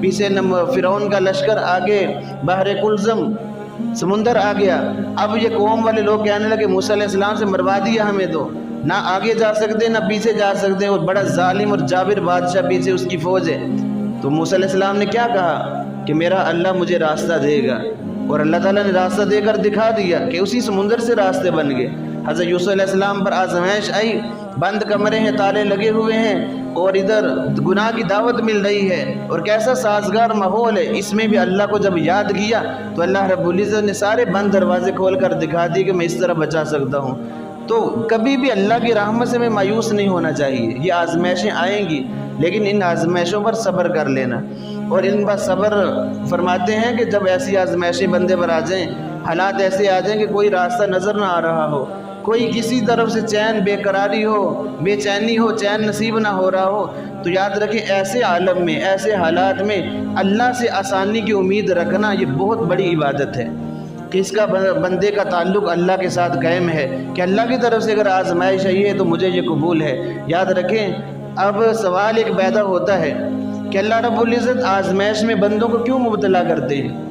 پیچھے فرعون کا لشکر، آگے بحر کلزم سمندر آ گیا۔ اب یہ قوم والے لوگ کہنے لگے موسیٰ علیہ السلام سے مروا دیا ہمیں، تو نہ آگے جا سکتے نہ پیچھے جا سکتے، اور بڑا ظالم اور جابر بادشاہ پیچھے اس کی فوج ہے۔ تو موسیٰ علیہ السلام نے کیا کہا کہ میرا اللہ مجھے راستہ دے گا، اور اللہ تعالیٰ نے راستہ دے کر دکھا دیا کہ اسی سمندر سے راستے بن گئے۔ حضرت یوسف علیہ السلام پر آزمائش آئی، بند کمرے ہیں، تالے لگے ہوئے ہیں، اور ادھر گناہ کی دعوت مل رہی ہے، اور کیسا سازگار ماحول ہے۔ اس میں بھی اللہ کو جب یاد کیا تو اللہ رب العزت نے سارے بند دروازے کھول کر دکھا دی کہ میں اس طرح بچا سکتا ہوں۔ تو کبھی بھی اللہ کی رحمت سے میں مایوس نہیں ہونا چاہیے۔ یہ آزمائشیں آئیں گی، لیکن ان آزمائشوں پر صبر کر لینا، اور ان پر صبر فرماتے ہیں کہ جب ایسی آزمائشیں بندے پر آ جائیں، حالات ایسے آ جائیں کہ کوئی راستہ نظر نہ آ رہا ہو، کوئی کسی طرف سے چین بے قراری ہو، بے چینی ہو، چین نصیب نہ ہو رہا ہو، تو یاد رکھیں ایسے عالم میں، ایسے حالات میں اللہ سے آسانی کی امید رکھنا یہ بہت بڑی عبادت ہے، کہ اس کا بندے کا تعلق اللہ کے ساتھ قائم ہے، کہ اللہ کی طرف سے اگر آزمائش آئی ہے تو مجھے یہ قبول ہے۔ یاد رکھیں اب سوال ایک پیدا ہوتا ہے کہ اللہ رب العزت آزمائش میں بندوں کو کیوں مبتلا کرتے ہیں؟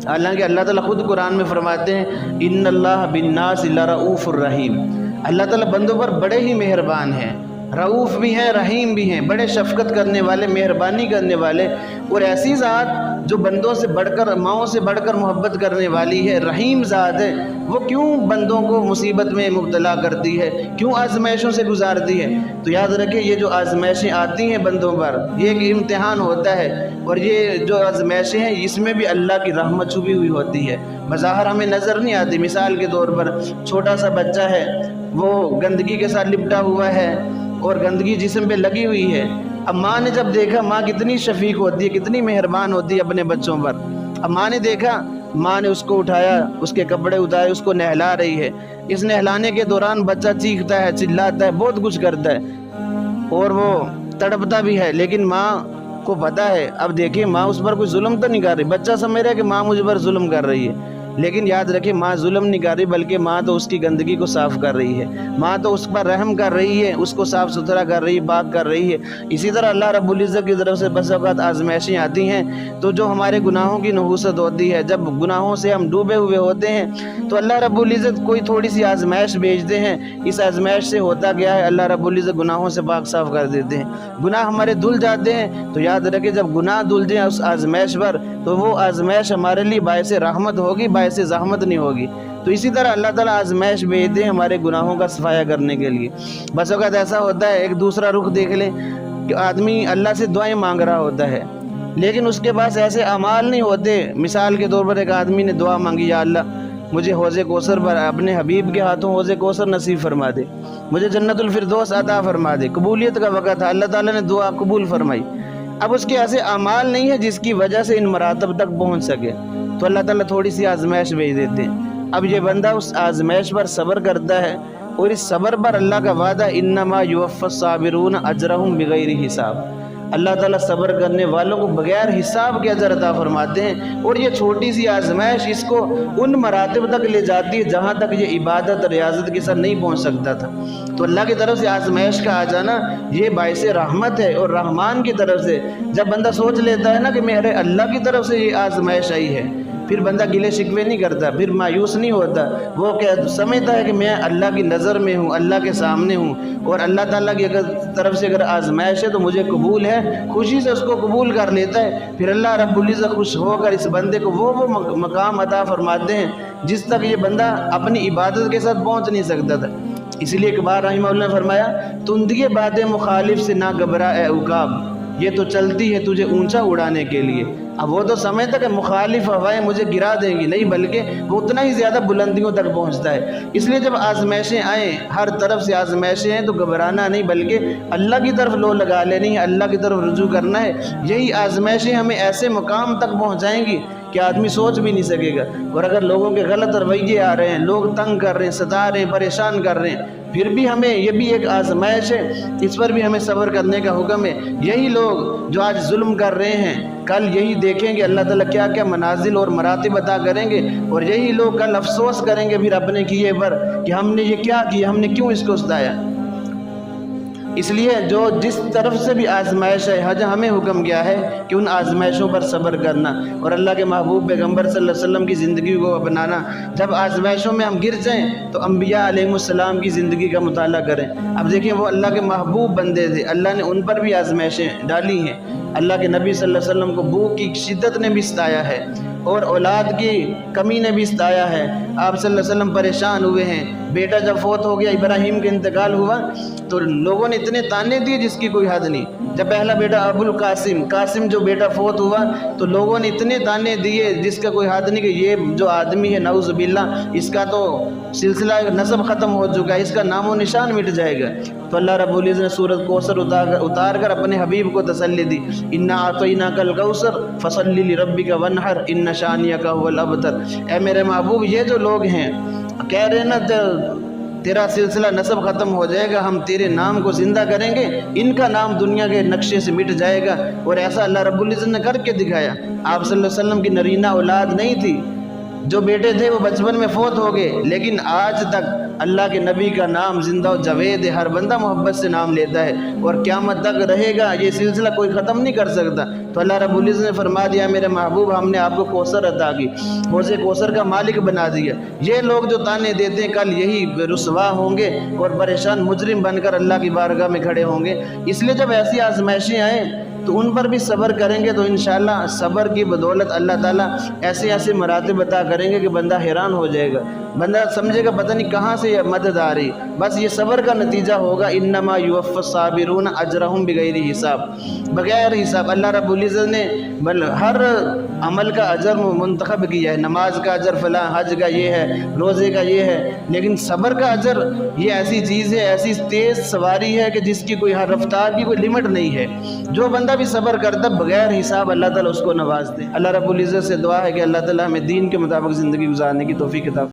حالانکہ اللہ تعالیٰ خود قرآن میں فرماتے ہیں ان اللہ بالناس لرؤوف الرحیم، اللہ تعالیٰ بندوں پر بڑے ہی مہربان ہیں، رؤوف بھی ہیں، رحیم بھی ہیں، بڑے شفقت کرنے والے، مہربانی کرنے والے، اور ایسی ذات جو بندوں سے بڑھ کر، ماؤں سے بڑھ کر محبت کرنے والی ہے، رحیم ذات ہے، وہ کیوں بندوں کو مصیبت میں مبتلا کرتی ہے، کیوں آزمائشوں سے گزارتی ہے؟ تو یاد رکھیں یہ جو آزمائشیں آتی ہیں بندوں پر، یہ ایک امتحان ہوتا ہے، اور یہ جو آزمائشیں ہیں اس میں بھی اللہ کی رحمت چھپی ہوئی ہوتی ہے، بظاہر ہمیں نظر نہیں آتی۔ مثال کے طور پر چھوٹا سا بچہ ہے، وہ گندگی کے ساتھ لپٹا ہوا ہے، اور گندگی جسم پہ لگی ہوئی ہے۔ اب ماں نے جب دیکھا، ماں کتنی شفیق ہوتی ہے، کتنی مہربان ہوتی ہے اپنے بچوں پر، اب ماں نے دیکھا، ماں نے اس کو اٹھایا، اس کے کپڑے اتارے، اس کو نہلا رہی ہے۔ اس نہلانے کے دوران بچہ چیختا ہے، چلاتا ہے، بہت کچھ کرتا ہے، اور وہ تڑپتا بھی ہے، لیکن ماں کو پتہ ہے، اب دیکھیں ماں اس پر کوئی ظلم تو نہیں کر رہی، بچہ سمجھ رہا ہے کہ ماں مجھ پر ظلم کر رہی ہے، لیکن یاد رکھیں ماں ظلم نہیں کر رہی، بلکہ ماں تو اس کی گندگی کو صاف کر رہی ہے، ماں تو اس پر رحم کر رہی ہے، اس کو صاف ستھرا کر رہی ہے، پاک کر رہی ہے۔ اسی طرح اللہ رب العزت کی طرف سے بس اوقات آزمائشیں آتی ہیں، تو جو ہمارے گناہوں کی نحوست ہوتی ہے، جب گناہوں سے ہم ڈوبے ہوئے ہوتے ہیں تو اللہ رب العزت کوئی تھوڑی سی آزمائش بھیجتے ہیں۔ اس آزمائش سے ہوتا گیا ہے، اللہ رب العزت گناہوں سے پاک صاف کر دیتے ہیں، گناہ ہمارے دھل جاتے ہیں۔ تو یاد رکھیں جب گناہ دھل جائیں اس آزمائش پر، تو وہ آزمائش ہمارے لیے باعث رحمت ہوگی، باعث زحمت نہیں ہوگی۔ تو اسی طرح اللہ تعالیٰ آزمائش بھیجتے ہیں ہمارے گناہوں کا صفایا کرنے کے لیے۔ بس اوقات ایسا ہوتا ہے، ایک دوسرا رخ دیکھ لیں کہ آدمی اللہ سے دعائیں مانگ رہا ہوتا ہے، لیکن اس کے پاس ایسے اعمال نہیں ہوتے۔ مثال کے طور پر ایک آدمی نے دعا مانگی، یا اللہ مجھے حوض کوثر پر اپنے حبیب کے ہاتھوں حوض کوثر نصیب فرما دے، مجھے جنت الفردوس عطا فرما دے۔ قبولیت کا وقت تھا، اللہ تعالیٰ نے دعا قبول فرمائی۔ اب اس کے ایسے اعمال نہیں ہے جس کی وجہ سے ان مراتب تک پہنچ سکے، تو اللہ تعالیٰ تھوڑی سی آزمائش بھیج دیتے ہیں۔ اب یہ بندہ اس آزمائش پر صبر کرتا ہے، اور اس صبر پر اللہ کا وعدہ انما یوفی الصابرون اجرہم بغیر حساب، اللہ تعالیٰ صبر کرنے والوں کو بغیر حساب کے اجر عطا فرماتے ہیں۔ اور یہ چھوٹی سی آزمائش اس کو ان مراتب تک لے جاتی ہے جہاں تک یہ عبادت ریاضت کے ساتھ نہیں پہنچ سکتا تھا۔ تو اللہ کی طرف سے آزمائش کا آ جانا یہ باعث رحمت ہے، اور رحمان کی طرف سے جب بندہ سوچ لیتا ہے نا کہ میرے اللہ کی طرف سے یہ آزمائش آئی ہے، پھر بندہ گلے شکوے نہیں کرتا، پھر مایوس نہیں ہوتا، وہ سمجھتا ہے کہ میں اللہ کی نظر میں ہوں، اللہ کے سامنے ہوں، اور اللہ تعالیٰ کی طرف سے اگر آزمائش ہے تو مجھے قبول ہے، خوشی سے اس کو قبول کر لیتا ہے۔ پھر اللہ رب العزت خوش ہو کر اس بندے کو وہ مقام عطا فرماتے ہیں جس تک یہ بندہ اپنی عبادت کے ساتھ پہنچ نہیں سکتا تھا۔ اس لیے ایک بار رحمہ اللہ نے فرمایا، تندگی باتیں مخالف سے نہ گھبرا اے عقاب، یہ تو چلتی ہے تجھے اونچا اڑانے کے لیے۔ اب وہ تو سمجھتا کہ مخالف ہوائیں مجھے گرا دیں گی، نہیں، بلکہ وہ اتنا ہی زیادہ بلندیوں تک پہنچتا ہے۔ اس لیے جب آزمائشیں آئیں، ہر طرف سے آزمائشیں ہیں، تو گھبرانا نہیں، بلکہ اللہ کی طرف لو لگا لینی ہے، اللہ کی طرف رجوع کرنا ہے۔ یہی آزمائشیں ہمیں ایسے مقام تک پہنچائیں گی کہ آدمی سوچ بھی نہیں سکے گا۔ اور اگر لوگوں کے غلط رویے آ رہے ہیں، لوگ تنگ کر رہے ہیں، ستا رہے ہیں، پریشان کر رہے ہیں، پھر بھی ہمیں یہ بھی ایک آزمائش ہے، اس پر بھی ہمیں صبر کرنے کا حکم ہے۔ یہی لوگ جو آج ظلم کر رہے ہیں، کل یہی دیکھیں گے اللہ تعالیٰ کیا کیا منازل اور مراتب عطا کریں گے، اور یہی لوگ کل افسوس کریں گے پھر اپنے کیے پر کہ ہم نے یہ کیا کیا، ہم نے کیوں اس کو ستایا۔ اس لیے جو جس طرف سے بھی آزمائش ہے حج ہمیں حکم کیا ہے کہ ان آزمائشوں پر صبر کرنا اور اللہ کے محبوب پیغمبر صلی اللہ علیہ وسلم کی زندگی کو اپنانا۔ جب آزمائشوں میں ہم گر جائیں تو انبیاء علیہ السلام کی زندگی کا مطالعہ کریں۔ اب دیکھیں وہ اللہ کے محبوب بندے تھے، اللہ نے ان پر بھی آزمائشیں ڈالی ہیں۔ اللہ کے نبی صلی اللہ علیہ وسلم کو بھوک کی شدت نے بھی ستایا ہے اور اولاد کی کمی نے بھی ستایا ہے۔ آپ صلی اللہ علیہ وسلم پریشان ہوئے ہیں۔ بیٹا جب فوت ہو گیا، ابراہیم کا انتقال ہوا تو لوگوں نے اتنے تانے دیے جس کی کوئی حد نہیں۔ جب پہلا بیٹا ابو القاسم قاسم جو بیٹا فوت ہوا تو لوگوں نے اتنے تانے دیے جس کا کوئی حد نہیں کہ یہ جو آدمی ہے نعوذ باللہ اس کا تو سلسلہ نسب ختم ہو چکا ہے، اس کا نام و نشان مٹ جائے گا۔ تو اللہ رب العزت نے سورۃ کوثر اتار کر اپنے حبیب کو تسلی دی، انا اعطیناک الکوثر فصل لربک وانحر ان شانئک هو الابتر۔ اے میرے محبوب، یہ جو لوگ ہیں کہہ رہے نا تیرا سلسلہ نسب ختم ہو جائے گا، ہم تیرے نام کو زندہ کریں گے، ان کا نام دنیا کے نقشے سے مٹ جائے گا، اور ایسا اللہ رب العزت نے کر کے دکھایا۔ آپ صلی اللہ علیہ وسلم کی نرینہ اولاد نہیں تھی، جو بیٹے تھے وہ بچپن میں فوت ہو گئے، لیکن آج تک اللہ کے نبی کا نام زندہ و جاوید ہے، ہر بندہ محبت سے نام لیتا ہے اور قیامت تک رہے گا، یہ سلسلہ کوئی ختم نہیں کر سکتا۔ تو اللہ رب العزت نے فرما دیا میرے محبوب ہم نے آپ کو کوثر عطا کی، حوض کوثر کا مالک بنا دیا۔ یہ لوگ جو تانے دیتے ہیں کل یہی رسوا ہوں گے اور پریشان مجرم بن کر اللہ کی بارگاہ میں کھڑے ہوں گے۔ اس لیے جب ایسی آزمائشیں آئیں تو ان پر بھی صبر کریں گے تو انشاءاللہ صبر کی بدولت اللہ تعالیٰ ایسے ایسے مراتب عطا کریں گے کہ بندہ حیران ہو جائے گا، بندہ سمجھے گا پتہ نہیں کہاں سے یہ مدد آ رہی، بس یہ صبر کا نتیجہ ہوگا۔ انما یوفی الصابرون اجرہم بغیر حساب، بغیر حساب اللہ رب العزت نے ہر عمل کا اجر منتخب کیا ہے، نماز کا اجر فلاں، حج کا یہ ہے، روزے کا یہ ہے، لیکن صبر کا اجر یہ ایسی چیز ہے، ایسی تیز سواری ہے کہ جس کی کوئی ہر رفتار کی کوئی لمٹ نہیں ہے۔ جو بندہ بھی صبر کرتا بغیر حساب اللہ تعالیٰ اس کو نواز دے۔ اللہ رب العزت سے دعا ہے کہ اللہ تعالیٰ ہمیں دین کے مطابق زندگی گزارنے کی توفیق عطا